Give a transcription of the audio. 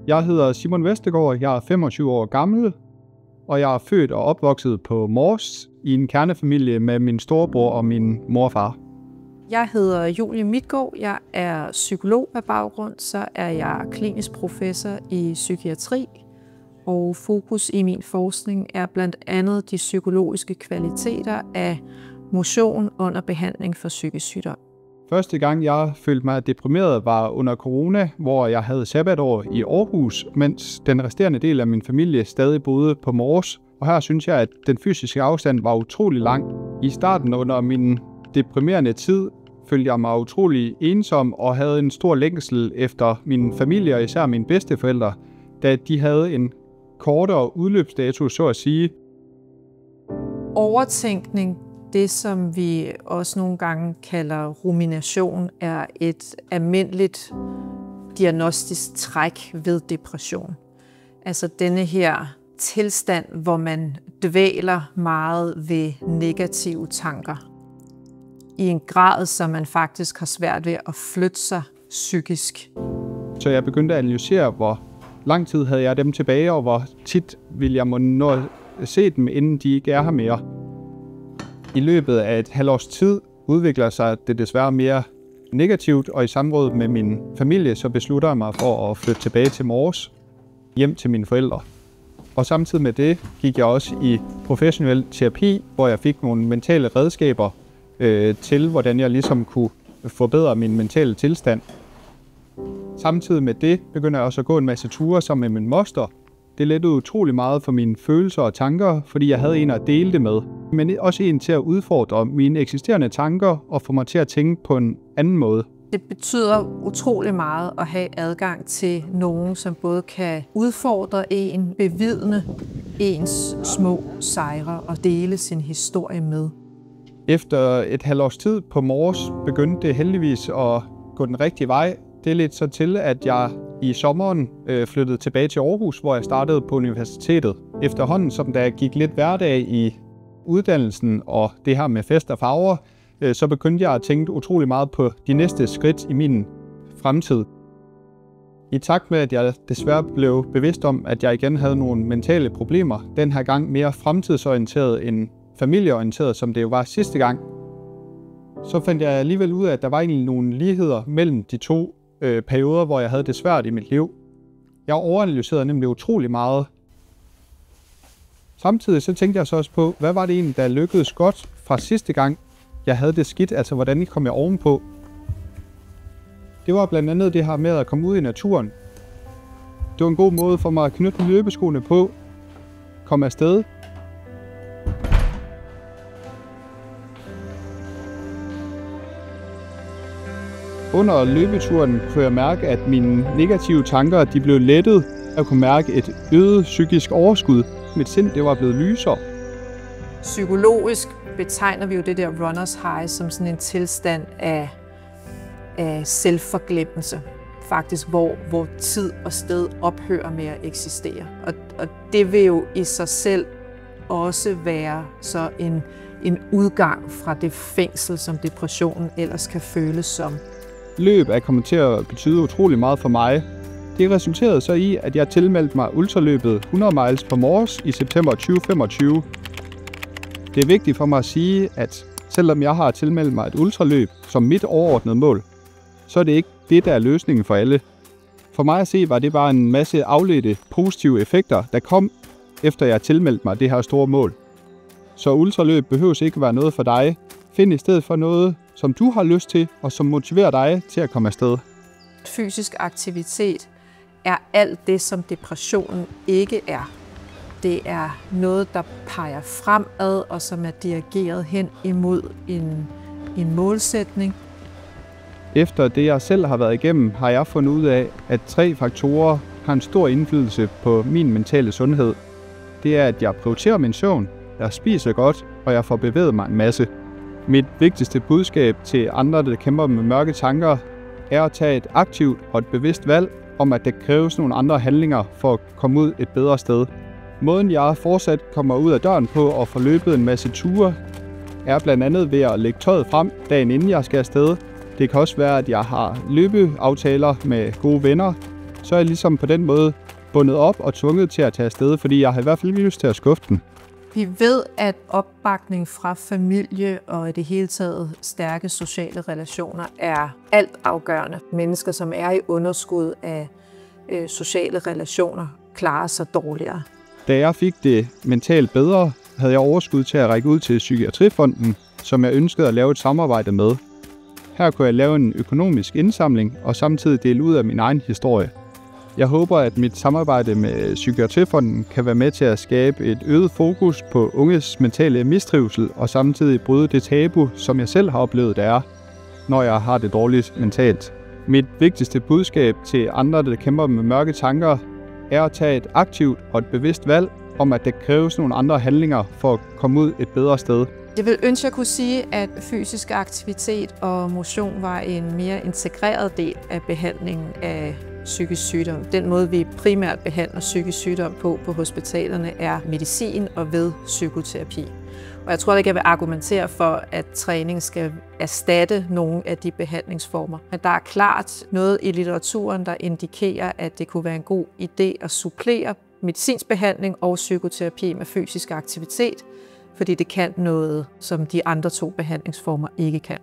Jeg hedder Simon Vestergaard, jeg er 25 år gammel, og jeg er født og opvokset på Mors i en kernefamilie med min storebror og min mor og far. Jeg hedder Julie Midtgaard, jeg er psykolog af baggrund, så er jeg klinisk professor i psykiatri, og fokus i min forskning er blandt andet de psykologiske kvaliteter af motion under behandling for psykisk sygdom. Første gang jeg følte mig deprimeret var under corona, hvor jeg havde sabbatår i Aarhus, mens den resterende del af min familie stadig boede på Mors. Og her synes jeg, at den fysiske afstand var utrolig lang. I starten under min deprimerende tid følte jeg mig utrolig ensom og havde en stor længsel efter min familie og især mine bedsteforældre, da de havde en kortere udløbsdato, så at sige. Overtænkning, det som vi også nogle gange kalder rumination, er et almindeligt diagnostisk træk ved depression. Altså denne her tilstand, hvor man dvæler meget ved negative tanker. I en grad, så man faktisk har svært ved at flytte sig psykisk. Så jeg begyndte at analysere, hvor lang tid havde jeg dem tilbage, og hvor tit ville jeg må nå at se dem, inden de ikke er her mere. I løbet af et halvt års tid udvikler sig det desværre mere negativt, og i samråd med min familie, så beslutter jeg mig for at flytte tilbage til Mors, hjem til mine forældre. Og samtidig med det gik jeg også i professionel terapi, hvor jeg fik nogle mentale redskaber til, hvordan jeg ligesom kunne forbedre min mentale tilstand. Samtidig med det begynder jeg også at gå en masse ture sammen med min moster. Det lettede utrolig meget for mine følelser og tanker, fordi jeg havde en at dele det med. Men også en til at udfordre mine eksisterende tanker og få mig til at tænke på en anden måde. Det betyder utrolig meget at have adgang til nogen, som både kan udfordre en, bevidne ens små sejre og dele sin historie med. Efter et halvt års tid på Mors begyndte det heldigvis at gå den rigtige vej. Det ledte så til, at jeg i sommeren flyttede tilbage til Aarhus, hvor jeg startede på universitetet. Efterhånden, som der gik lidt hverdag i uddannelsen og det her med fest og farver, så begyndte jeg at tænke utrolig meget på de næste skridt i min fremtid. I takt med, at jeg desværre blev bevidst om, at jeg igen havde nogle mentale problemer, den her gang mere fremtidsorienteret end familieorienteret, som det jo var sidste gang, så fandt jeg alligevel ud af, at der var egentlig nogle ligheder mellem de to perioder, hvor jeg havde det svært i mit liv. Jeg overanalyserede nemlig utrolig meget. Samtidig så tænkte jeg så også på, hvad var det egentlig, der lykkedes godt fra sidste gang, jeg havde det skidt, altså hvordan kom jeg ovenpå. Det var blandt andet det her med at komme ud i naturen. Det var en god måde for mig at knytte løbeskoene på, komme afsted. Under løbeturen kunne jeg mærke, at mine negative tanker de blev lettet. Jeg kunne mærke et øget psykisk overskud. Mit sind det var blevet lysere. Psykologisk betegner vi jo det der runners high som sådan en tilstand af selvforglemmelse. Faktisk hvor tid og sted ophører med at eksistere. Og det vil jo i sig selv også være så en udgang fra det fængsel, som depressionen ellers kan føles som. Løb er kommet til at betyde utrolig meget for mig. Det resulterede så i, at jeg tilmeldte mig ultraløbet 100 miles på Mors i september 2025. Det er vigtigt for mig at sige, at selvom jeg har tilmeldt mig et ultraløb som mit overordnede mål, så er det ikke det, der er løsningen for alle. For mig at se var det bare en masse afledte positive effekter, der kom efter jeg tilmeldte mig det her store mål. Så ultraløb behøves ikke være noget for dig. Find i stedet for noget, som du har lyst til, og som motiverer dig til at komme afsted. Fysisk aktivitet er alt det, som depressionen ikke er. Det er noget, der peger fremad, og som er dirigeret hen imod en målsætning. Efter det, jeg selv har været igennem, har jeg fundet ud af, at 3 faktorer har en stor indflydelse på min mentale sundhed. Det er, at jeg prioriterer min søvn, jeg spiser godt, og jeg får bevæget mig en masse. Mit vigtigste budskab til andre, der kæmper med mørke tanker, er at tage et aktivt og et bevidst valg om, at der kræves nogle andre handlinger for at komme ud et bedre sted. Måden, jeg fortsat kommer ud af døren på og får løbet en masse ture, er blandt andet ved at lægge tøjet frem dagen inden jeg skal afsted. Det kan også være, at jeg har løbeaftaler med gode venner. så er jeg ligesom på den måde bundet op og tvunget til at tage afsted, fordi jeg har i hvert fald ikke lyst til at skuffe den. Vi ved, at opbakning fra familie og i det hele taget stærke sociale relationer er alt afgørende. Mennesker, som er i underskud af sociale relationer, klarer sig dårligere. Da jeg fik det mentalt bedre, havde jeg overskud til at række ud til Psykiatrifonden, som jeg ønskede at lave et samarbejde med. Her kunne jeg lave en økonomisk indsamling og samtidig dele ud af min egen historie. Jeg håber, at mit samarbejde med Psykiatrifonden kan være med til at skabe et øget fokus på unges mentale mistrivsel og samtidig bryde det tabu, som jeg selv har oplevet, det er, når jeg har det dårligt mentalt. Mit vigtigste budskab til andre, der kæmper med mørke tanker, er at tage et aktivt og et bevidst valg om, at der kræves nogle andre handlinger for at komme ud et bedre sted. Jeg vil ønske, at jeg kunne sige, at fysisk aktivitet og motion var en mere integreret del af behandlingen af psykisk sygdom. Den måde, vi primært behandler psykisk sygdom på hospitalerne, er medicin og ved psykoterapi. Og jeg tror ikke, jeg vil argumentere for, at træning skal erstatte nogle af de behandlingsformer. Men der er klart noget i litteraturen, der indikerer, at det kunne være en god idé at supplere medicinsk behandling og psykoterapi med fysisk aktivitet, fordi det kan noget, som de andre to behandlingsformer ikke kan.